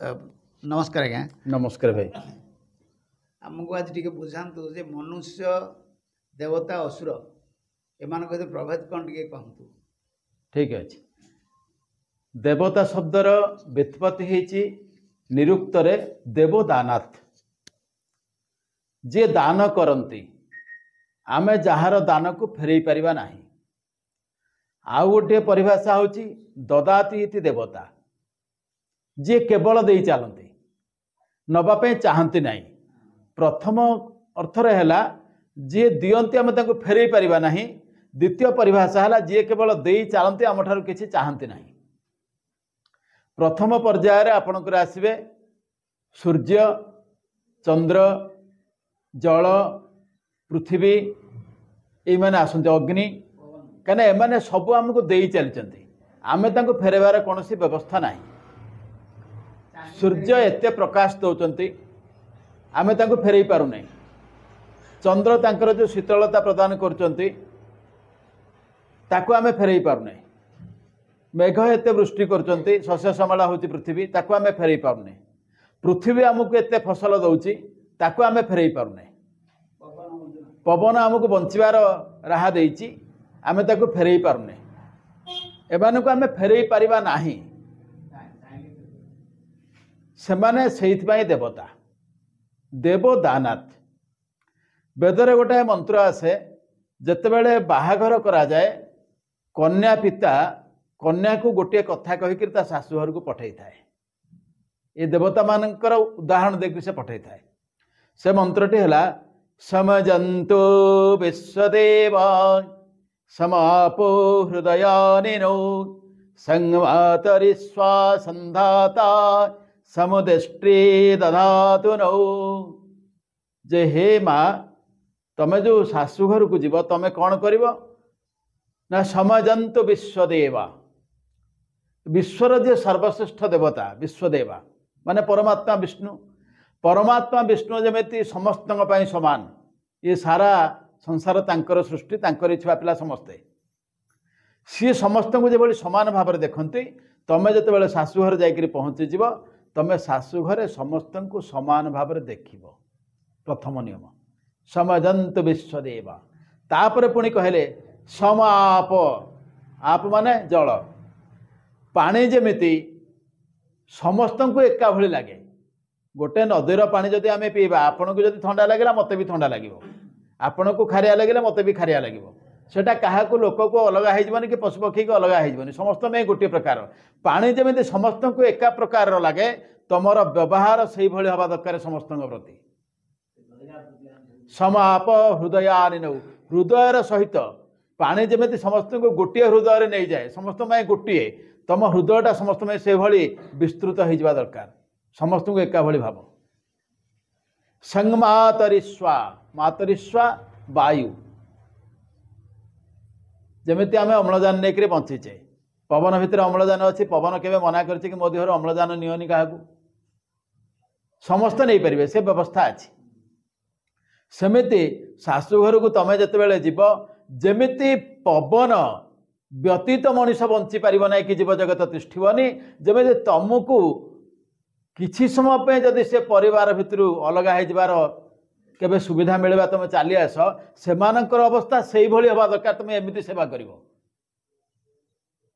नमस्कार आज्ञा। नमस्कार भाई। आमको आज टी बुझातु जे मनुष्य देवता असुर एमान प्रभेद कौन टे कहतु। ठीक अच्छे। देवता शब्दर व्युत्पत्ति होती निरुक्त देवदानाथ जे दान करती आमे जार दान को फेरई पारिबा नाही। आउ गोटे परिभाषा होची ददाती इति देवता जे केवल दे चलती नवापे चाहती नहीं। प्रथम अर्थरे हैला जे दियंती आमे ताको फेरई पारिबा नाही। द्वितीय परिभाषा है जी केवल दे चलती आम ठार किसी चाहती नहीं। प्रथम पर्यायर आपणकर आसवे सूर्य चंद्र जल पृथ्वी ये मैंने आसते अग्नि कहीं एमाने सबू आमको दे चलती आमे ताको फेरबार कौन व्यवस्था ना। सूर्य एते प्रकाश दौरान आमे ताको फेरई पारु नहीं। चंद्र तांकर जो शीतलता प्रदान करचंती ताकू आमे फेरई पारुने। मेघ एते वृष्टि करचंती शस्य श्यामला होची पृथ्वी ताकू आमे फेरई पारुने। पृथ्वी आमको एते फसल दउची ताकू आमे फेरई पारुने। पवन आमको बंचिबार राह देइची आमे ताकू फेरई पारुने। एमानकू आमे फेरई पारिबा नाही। सेमाने सेइथबाई देवता देवदानाथ। वेदरे गोटे मंत्र आसे जेतेबेले बाहाघर करा जाए कन्या पिता कन्या को गोटे कथा कहीकि शाशु घर को पठई थाए। ये देवता मानकर उदाहरण देखि से पठई थाए। से मंत्रटी है समजंतु विश्वदेव समापो हृदयानिनो संवातरिस्वा संधाता समुदृष्टि दधातु नो। जे हे माँ तमे जो शाशु घर को जीव तमे कौन करिवो ना समजंतु विश्वदेवा। विश्वर जे सर्वश्रेष्ठ देवता विश्वदेवा माने परमात्मा विष्णु। परमात्मा विष्णु जमेती समस्त समान। ये सारा संसार तांकर सृष्टि तांकर छुआ पिला समस्ते सी समस्त को जो समान भाव में देखते। तमें जो बेले शाशु घर जाकर पहुँचीज तमें शाशु घरे समस्त को समान भाव में देख। प्रथम नियम समजंत विश्वदेवा। तापर पुणी कहले समाप आप माने जल पानी जमिति समस्त को एका भली लगे। गोटे नदीर पानी जदि आमे पीवा आपन को जदि ठंडा लगे मत भी ठंडा लगे आपन को खारिया लगे मत भी खारिया लगे। सेटा क्या लोक को अलग होनी कि पशु पक्षी को अलग होनी समस्त में गोटे प्रकार पानी जमी समस्त को एका प्रकार लगे तुमर व्यवहार से भाई हवा दरकार समस्त प्रति। समाप हृदयानिनौ हृदयर सहित पानी जमी समस्त को गोटे हृदय नहीं जाए समस्त में गोटे तुम हृदयटा समस्त में से भली विस्तृत हो दरकार समस्त को एका भली भाव। संगमातरिस्वा मातरिस्वा वायु जमीती आम अम्लजान नहीं बंचीचे पवन भितर अम्लजान अच्छी पवन केवे मना कर मो देहर अम्लजान नियनि क्या समस्त नहीं पारे से व्यवस्था अच्छी। सेमिति शाशु घर को तमें जिते जीव जमिति पवन व्यतीत मनीष बंची पार ना कि जीव जगत तिष्ठनी जमी तुमको किसी समय पे जदि से परिवार भितर अलग हो केबे सुविधा मिलवा तुम चली आस से अवस्था से भाई हवा दरकार तुम एमती सेवा कर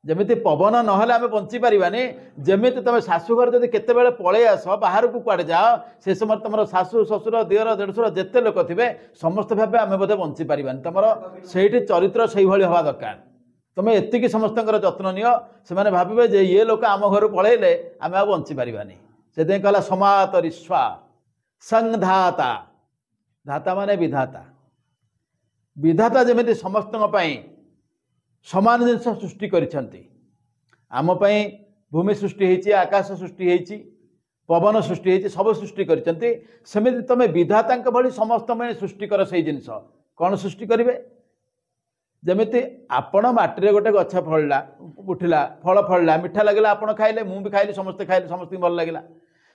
जमी पवन ना आम बंची पारानी। जमी तुम शाशुघर जब केत पलि आस बाहर को कड़े जाओ से समय तुम शाशु शशुर दियर देढ़शुर जिते लोक थे समस्त भाव आम बोधे बंची पारानी तुम से चरित्र से भाई हवा दरकार। तुम एति समस्त जत्न नियो से भावे जे ये लोक आम घर पलैले आम आ बंची पारानी। से कहला समातरिस्वा संधाता धाता माने विधाता। विधाता जमी समस्त समान जिनस सृष्टि करिसेंती आम भूमि सृष्टि होती आकाश सृष्टि होती पवन सृष्टि होती सब सृष्टि करिसेंती सेमिति तमे विधाता भली समस्त में सृष्टि कर से जिनस कौन सृष्टि करिवे। जमिति आपण माटी गोटे गछ फलला उठिला फल फलला मिठा लगला आपण खाइले मु भी खाइली समस्ते खाइले समस्त भल लगला।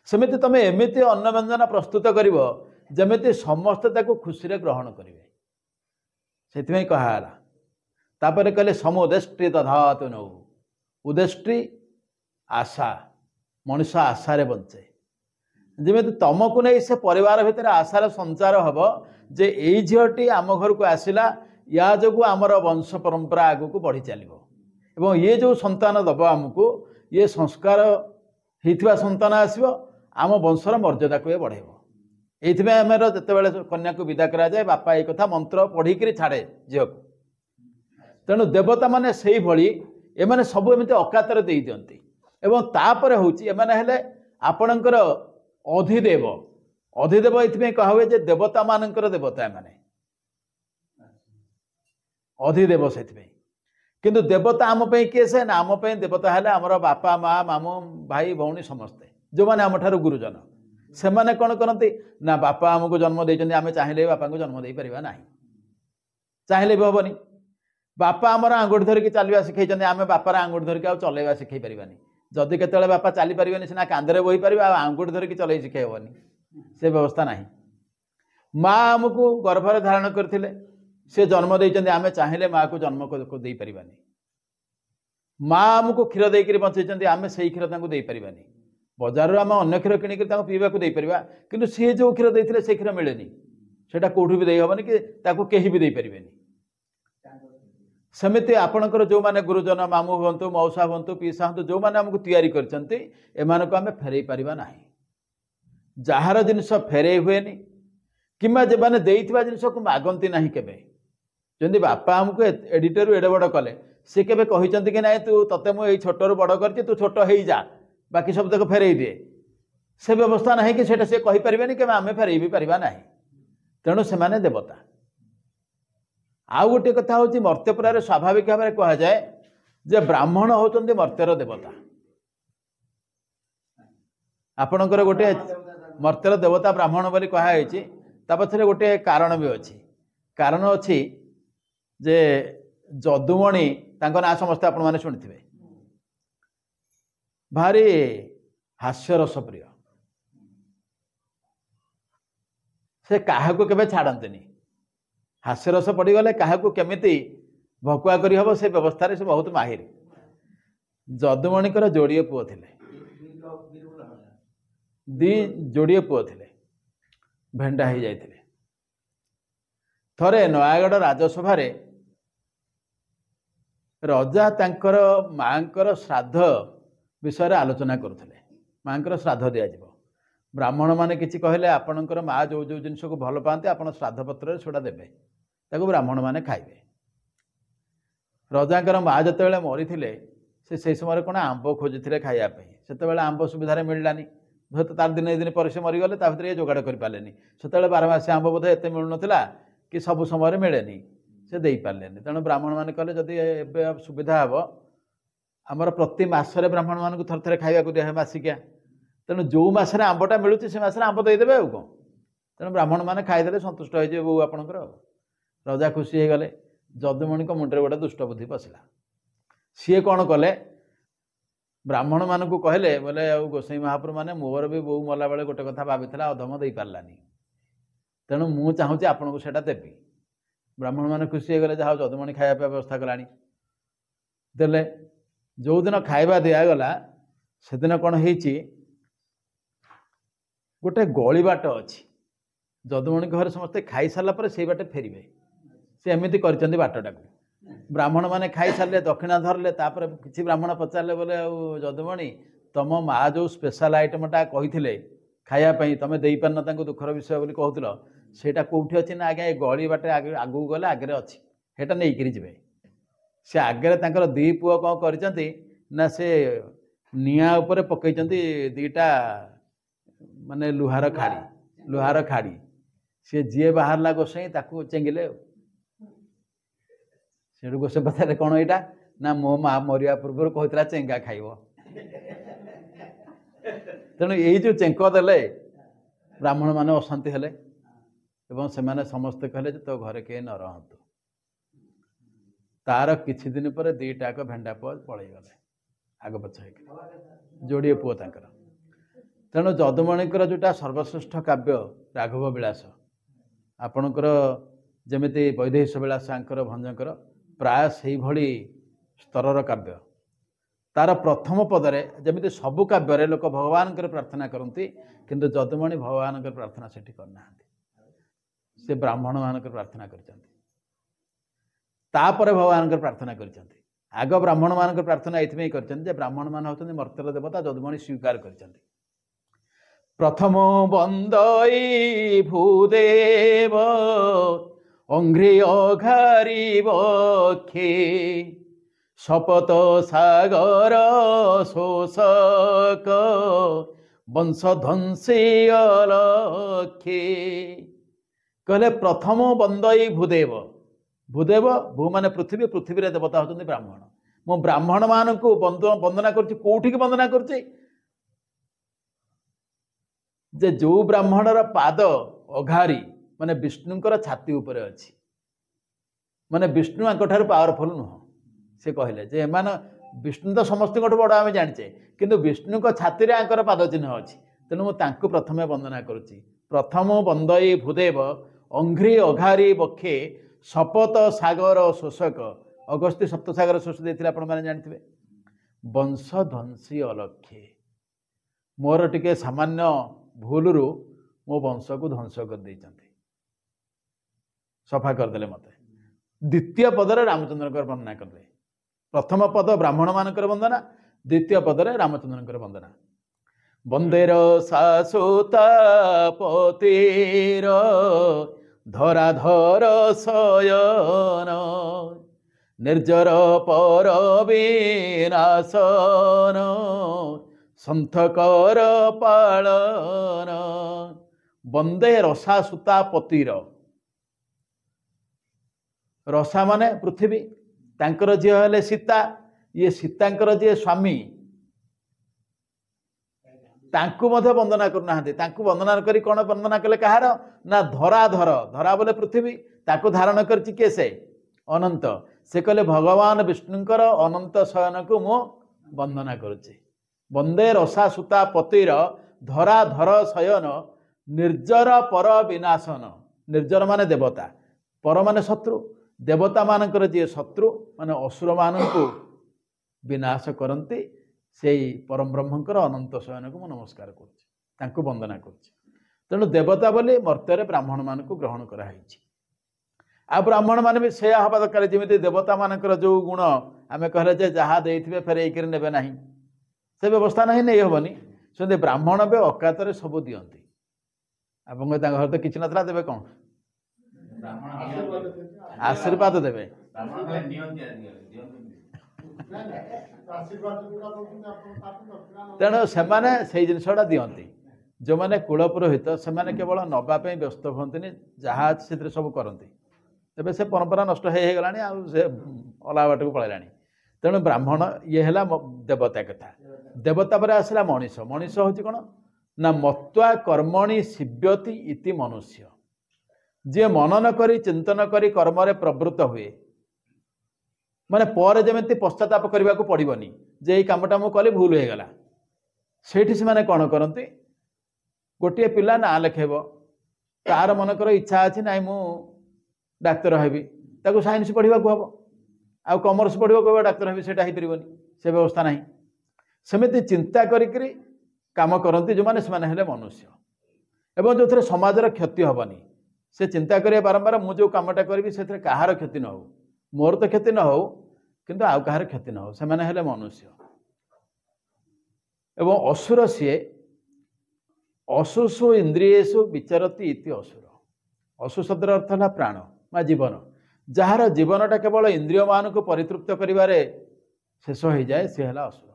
सेमिति तमे एमिति अन्न व्यंजन प्रस्तुत करिवो जमिति समस्त ताको खुशी रे ग्रहण करिवे। सेतिमै कहाला तापर कहले समुदृष्टि दधातु नौ उदृष्टि आशा मनुष्य आशारे बंचे जमी तुमको नहीं से परिवार भितर आशार संचार हम जे यही झीटी आम घर को आसला या जो आमर वंश परंपरा आग को बढ़ी चलो ये जो संतान दब आमको ये संस्कार होता संतान आसो आम वंशर मर्यादा को ये बढ़ेब ये आम जो कन्या को विदा कराए बापा ये कथा मंत्र पढ़ी छाड़े झील को तेणु देवता माने से भली एमाने सब एमती अकातर दे दियंती एवं तापर होची एमाने हेले आपणकर अधिदेव अधिदेव ये कहा हुए देवता मानकर देवता एमाने अधिदेव से किंतु देवता आम पे किए से ना आम पे देवता हेले आमर बापा माँ मामू भाई भौणी समस्ते जो मैंने आम ठारू गुरुजन से मैंने कौन करती ना बापा आमको जन्म देते आम चाहिए बापा को जन्म दे पारिबा नाही चाहिए भी हेनी बापा आमर आंगुठी धरिकी चलवा शिखई आम बापार आंगुठी धरिकी आ चलैवा शिखई पारिबानी जदि केतले बापा चली पारिबानी सिना कांदरे बोही पारिबा आंगुठी धरिकी चलै शिखई हेबनी से व्यवस्था नाही माँ आमको गर्भरे धारण करथिले से जन्म देइचंदी आम चाहिए माँ को जन्म को दे पारिबानी माँ आमको क्षीर देकर बंचैचंदी आम से क्षीर तांको दे पारिबानी बजार आम अन्य क्षीर किणिक पीवा को दे पारिबा किंतु सी जो क्षीर देइथिले से क्षीर मिलेनी सेटा कोठू भी दे हबनी कि ताको केही भी दे पारिबेनी सेमिति आपणकर जो माने गुरुजन मामू हूँ मौसा हूँ पीसा हूँ जो मैंने आमको तैयारी करछंती एमानको आमे फेरई पारिबा नाही जहार जिनस फेरई हुएनी किंबा जे माने देइथिबा जिनस को मागंती नाही केबे जंदी बापा आमको एडिटर एडे बड़ कले से केबे कहिचंती कि नाही तू तते मु एई छोटरू बड़ करछि तू छोट हेई जा बाकी सब तक फेरई दे से व्यवस्था नाही कि सेटा से कहि परिबेनी कि आमे फेरई भी पारिबा नाही तेणु से माने देवता आउ गोटे कथा हूँ मर्त्यपुर स्वाभाविक भाव में कह जाए जे ब्राह्मण होचंदी मर्त्यर देवता आपणकर गोटे मर्त्यर देवता ब्राह्मण बोली कहुई पछरे गोटे कारण भी अच्छी कारण अच्छी जे जदुमणि तांको ना समस्ते आपण माने शुणिथिबे भारी हास्यरस प्रिय से काहा को केबे छाड़ंतनी हास्यरस पड़गले क्या केमिति भकुआ करी हबो से व्यवस्था से बहुत माहिर जदुमणिकर जोड़िए पुओ थिले दी जोड़िए पुओ थिले भेंडा हो जाइथिले थरे नयागढ़ राजसभा रजा तांकर मांकर श्राद्ध विषय आलोचना करुले मांकर श्राद्ध दिज्व ब्राह्मण माने किछि कहले आपणकर माँ जो जो जिनस को भल पाते आप श्राद्ध पत्र सेटा देबे ताको ब्राह्मण माने खाइबे रजांकर माँ जिते मरी से समय कौन आंब खोजी खायापी से आंब सुविधा मिललानी हूँ तार दिन दिन पर से मरीगले भर ये जोगाड़ करें से 12 मास आंब बोधे एत मिलू ना कि सब समय मिलेनी से दे पारे तेणु ब्राह्मण मैंने कहले जदि ए सुविधा हे आमर प्रति मसरे ब्राह्मण मानक थर थे खाइबा दिया मसिकिया तेणु जो मसरे आंबटा मिलूँ से मसरे आंब देदेवे आउ कौन तेणु ब्राह्मण मैंने खाईदे संतुष्ट हो बो आपणकर रजा खुशी हो गले जदुमणि मुंडे गोटे दुष्ट बुद्धि पशिला सी कौन कले ब्राह्मण मानक कहले बोले गोसाई महाप्रभु मैंने मोर भी बो मला बेले गोटे कथा भाई अधम दे पारानी तेणु मु चाहूँगी आपको सेटा देवी ब्राह्मण मैंने खुशी हो गले जहाँ जदुमणि खाया व्यवस्था कलानी देले जो दिन खाइबा दिगला से दिन कौन हो गोटे गली बाट अच्छी जदुमणि घर समस्ते खाई सारा से बाटे फेरबे से एमती कर बाटटा को ब्राह्मण मैंने खाई सारे दक्षिणा धरले किसी ब्राह्मण पचारे बोले जदुमणि तुम माँ जो स्पेशल आइटमटा कही खायापी तुम दे पारन दुखर विषय बोली कहूल सेटा कौटी अच्छी ना आज्ञा ये गली बाटे आगू गले आगे अच्छी सेटा नहीं करी जी से आगे तांकर दी पुओ कौन करचंती ना से निया ऊपर पकईचंती दीटा माने लुहार खाड़ी सी जी बाहरला गोसाई ताकू चेंगिले से गोसाई पचारे कौन यहाँ ना मो माँ मरिया पूर्व कहता चेंगा खाइब तेणु यही जो चेंक देले ब्राह्मण माने अशांति हेले एवं से माने समस्ते कहले तो घरे के न रहतु तार किछि दिन पर दीटाक भेंडा पुओ पलि गले आग पछ जोड़िए पुओ तांकर तेणु जदुमणिकर जोटा सर्वश्रेष्ठ काव्य राघव विलास आपणकर जमिति वैदेश विलास आंकर भंजकर प्राय से भली स्तरर काव्य तार प्रथम पदरे जमी सबु काव्य लोक भगवान प्रार्थना करती किंतु जदुमणि भगवान प्रार्थना सेठी करना से ब्राह्मण मान प्रार्थना कर भगवान प्रार्थना कर आग ब्राह्मण मान प्रार्थना ये कर ब्राह्मण मान होती मर्त्यर देवता जदुमणि स्वीकार कर प्रथम बंदई भूदेव अंघ्रि अघारी बक्षे शपथ सागर शोषक वंशध्वंसी अलक्षे कहले प्रथम बंदई भूदेव भूदेव भू माने पृथ्वी पृथ्वी रे देवता होते ब्राह्मण मो ब्राह्मण मान को वंदना कौटी वंदना कर जो ब्राह्मणर पाद अघारी माने विष्णुंकर छाती उपर अच्छी माने विष्णु आंठार पावरफुल नुह से कहले जे एमान विष्णु तो समस्त बड़ आम जाचे किंतु विष्णु को छाती रे आंकर पाद चिन्ह अच्छी तेणु मुझे प्रथमे वंदना करुच्ची प्रथम वंदई भूदेव अंघ्रि अघारी बक्षे शपथ सागर शोषक अगस्त्य सप्तसागर शोष देते आपण मैंने जानते वंशध्वंसी अलक्षे मोर टिके सामान्य भूलु मो वंश को ध्वंस कर सफा करदे मत द्वितीय पदर रामचंद्र वर्णना करदे प्रथम पद ब्राह्मण मान वंदना द्वितीय पदर रामचंद्र वंदना वंदेर शाश्वता पतिर धराधर शयन निर्जर पर विनाशन सन्थकर पालन वंदे रसा सूता पतिर रसा माने पृथ्वी तांकर झी हेले सीता ये सीतांकर जी स्वामी तांकु मध्य वंदना करना तांकु वंदना करी कौन वंदना कले कहार ना धराधर धरा बोले पृथ्वी ताकु धारण करछि के से अनंत से कहले भगवान विष्णुंकर अनंत शयन को मो वंदना करुछि वंदे रसा सूता पतिर धराधर शयन निर्जर पर विनाशन निर्जर माने देवता पर माने शत्रु देवता मानकर जी शत्रु माने असुर मानकु विनाश करती से परम ब्रह्मंकर अनंत शयन को नमस्कार कर वंदना कर तेणु देवता बोली मर्त्य ब्राह्मण मान को ग्रहण कराई आ ब्राह्मण मान भी से हवा दरकार जमी देवता मानकर जो गुण आम कहले जहाँ देते फेर ने ना से व्यवस्था ना नहीं हेनी से ब्राह्मण भी अकात सब दिखती आप तो किसी ना देवे कौन आशीर्वाद देवे तेणु से जिनसा दिखती जो मैंने कुल पुरोहित से केवल नवाई व्यस्त हमें जहाँ से सब करती तेज से परंपरा नष्ट हो गला अलग बाट को पलैला तेणु ब्राह्मण ये है देवता कथा देवता पर आसला मनीष मनीष हूँ कौन ना मत्वा कर्मणि शिव्यति इति मनुष्य जी मनन करी चिंतन करी कर्म प्रवृत्त हुए माने पर जमी पश्चाताप करने को पड़ोनी जे ये कमटा मुझे कली भूल हो गला से कौन करती गोटे पिला ना लिखेब तार मनकर इच्छा अच्छी ना मु डाक्तर हेबी ताको साइंस पढ़ा हम आ कमर्स पढ़ो कह डाक्तर हेबी से पारनी से व्यवस्था ना सेमती चिंता करी काम करती जो मैंने से मनुष्य एवं जो थे समाजर क्षति हेनी से चिंता करें बारंबार मुझे कमटा करी से कहार क्षति न हो मोर तो क्षति न हो किंतु आउ कहार क्षति न हो से मैंने मनुष्य एवं असुर सी असुषु इंद्रियेषु विचरती इति असुर असु शब्दर अर्थ है प्राण मा जीवन जार जीवनटा केवल इंद्रिय मान को परितृप्त करिबारे शेष हो जाए सी है असुर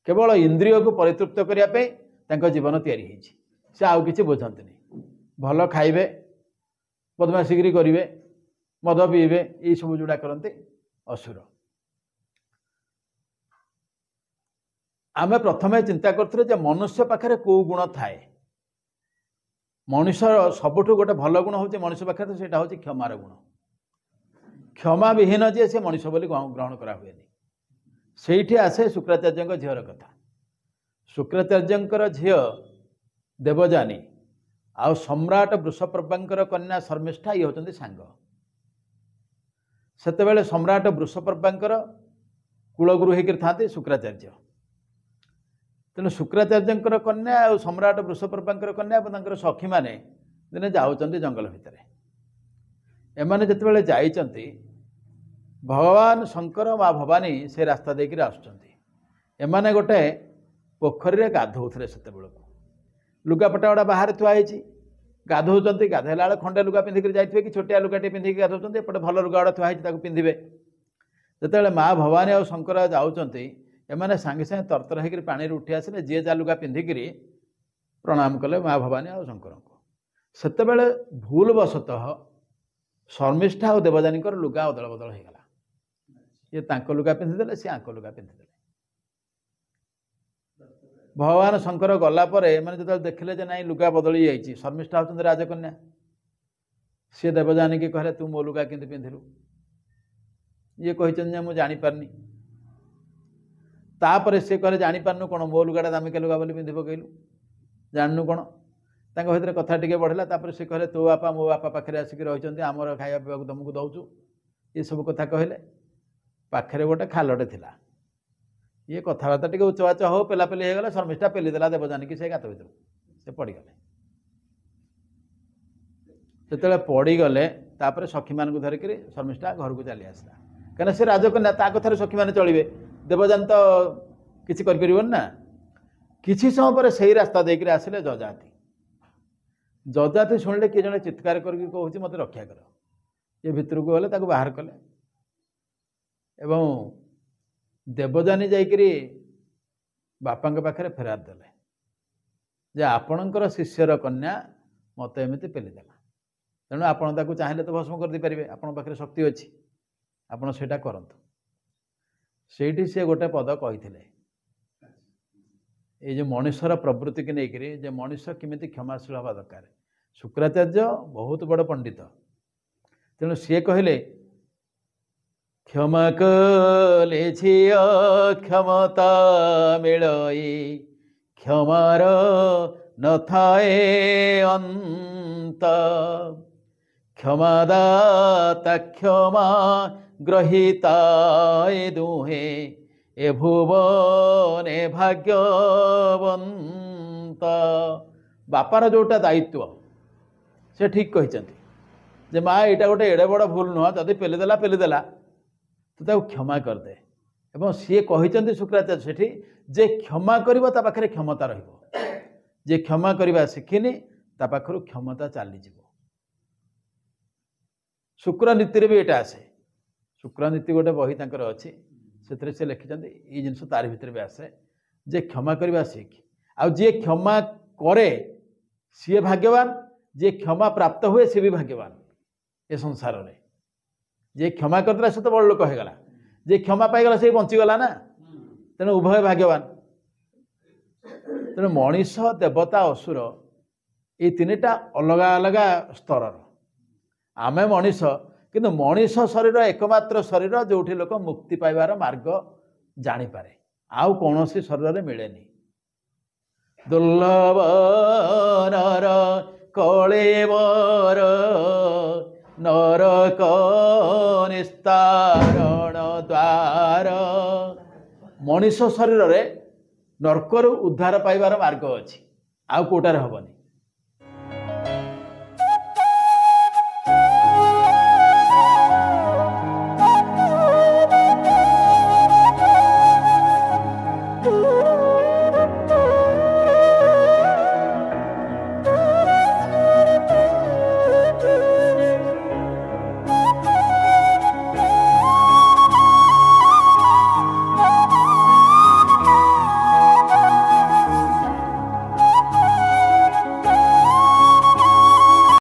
केवल इंद्रिय को परितृप्त करने जीवन तैयारी से आउ किसी बुझाते नहीं भल खाइबे बदमाशीगिरी करेंगे मद पीबे ये सब जोड़ा करते असुर आमे प्रथमे चिंता करते मनुष्य पाखे कौ गुण थाए मनुष्य सबुठ गोटे भल गुण हूँ मनुष्य पाखे से हूँ क्षमार गुण क्षमा विहीन जी से मनुष्य बोली ग्रहण करा हुए से आसे शुक्राचार्य झीर कथा शुक्राचार्य झील देवजानी आउ सम्राट वृषपर्वांकर कन्या शर्मिष्ठा ये होती सांग सेतेबेले सम्राट वृषपर्वांकर कूलगुरु होकर था शुक्राचार्य। तेणु शुक्राचार्य कन्या और सम्राट वृषपर्वांकर कन्या और सखी मैंने दिने जाऊँच जंगल भितर एमाने जितेबाला जाइछन्ति भगवान शंकर माँ भवानी से रास्ता देकर आसुचन्ति एमाने गोटे पोखरी रे गाधौथले सेते बेलको लुगापटा गुड़ा बाहर थुआई गाधौचन्ति गाधेला बेले खंडे लुगा पिंधिक जाइथिबे कि छोटिया लुगाटे पिंधिक गाधौचन्ति एपटे भल लुगा गुड़ा थुआई ताको पिंधिबे जेतेबेले माँ भवानी और शंकर जाउचन्ति एमाने सांगे सांगे तरतर होकर पानी उठी आसिले जी जा लुगा पिंधिक प्रणाम कले माँ भवानी और शंकर को सेतेबेले भूलवशतः शर्मिष्ठा और देवजानी लुगा अदल बदल हो गला ये तांको लुगा पिंधिदेले सी आंको लुगा पिंधिदेले भगवान शंकर गला मैंने जो देखिले जे नाई लुगा बदली जाइए शर्मिष्ठा होती राजकन्या सी देवजानी की कहले तू मो लुगा किंतु पिंधिलु ये कहते मुझे जापारनी तापर सी कहले जापारनु कौन मो लुगाटा दामिका लुगा बोली पिंधि पकईलु जाननु कौन तांको भितर कथा टिके बढ़ला तापर सी कहले तो बापा मो बापा पाखे आसिक रही आमर खाया पीवा तुमको दौचु ये सब कथा कहले पाखे गोटे खालटे थिला ये कथबार्ता टे उच्चवाच हो पेलापेली हो गला शर्मिष्ठा पेलीदेला देवजानी की से गात भर से पड़गले से पड़गले तापर सखी मान धरिक शर्मिष्ठा घर को चली आसला कहीं से राजकन्या ता कथार सखी मैंने चलिए देवजानी तो किसी ना किसी समय पर से रास्ता देकर आसिले जजाति जजाति शुणिले किए जड़े चित्कार करके कहूँ मत रक्षा कर ये भितर को गले बाहर कले एवं देवजानी जाइकरी बापा पाखे फेरार देले जे आपणकर शिष्यर कन्या मत एमती पेलीदेला तेणु आपण ताकू चाहिए तो भस्म कर पारे आपण पाखे शक्ति अच्छी आपण सेटा करंतु सेठी से गोटे पद कही ये जो मनुष्यर प्रवृत्ति की लेकर जे मनुष्य किमिति क्षमाशील हवा दरकार शुक्राचार्य बहुत बड़ पंडित तेणु सी कहले क्षमा कले क्षमता मिलई क्षमार न थाए अंत क्षमादाता क्षमा ग्रहीता दुहे ए भुवने भाग्यवंत बापार जोटा दायित्व से ठीक कहते जे माँ यहाँ गोटे एड़े बड़ भूल नुह जदि पेलीदेला तो क्षमा करदे एवं सी कहते शुक्राचार्य सेठी जे क्षमा करिबो ता पाखरे क्षमता रहिबो जे क्षमा करवा शिखिनी ता पाखरु क्षमता चली शुक्र नीति भी यहाँ आसे शुक्र नीति गोटे बही तांकर अच्छी से लिखिं ये जिनस तार भीतर भी आसे जे क्षमा करवा शिख आ जी क्षमा करे सी भाग्यवान जे क्षमा प्राप्त हुए सी भी भाग्यवान ए संसार में जे क्षमा करदेला से तो बड़ लोक होगला जे क्षमा पाईगला से बंचीगला ना तेणु उभय भाग्यवान तेणु मनीष देवता असुर ये तीनटा अलग अलग स्तर आमे मनीष किंतु मनीष शरीर एकमात्र शरीर जो लोक मुक्ति पाइबार मार्ग जानीपारे आउ कौन सी शरीर मिलेनी दुर्लभ नर कलेवर नरक निस्तारण द्वार मनीष शरीर रे नरकर उद्धार पाइबार मार्ग अच्छी आउ कोटार हेनी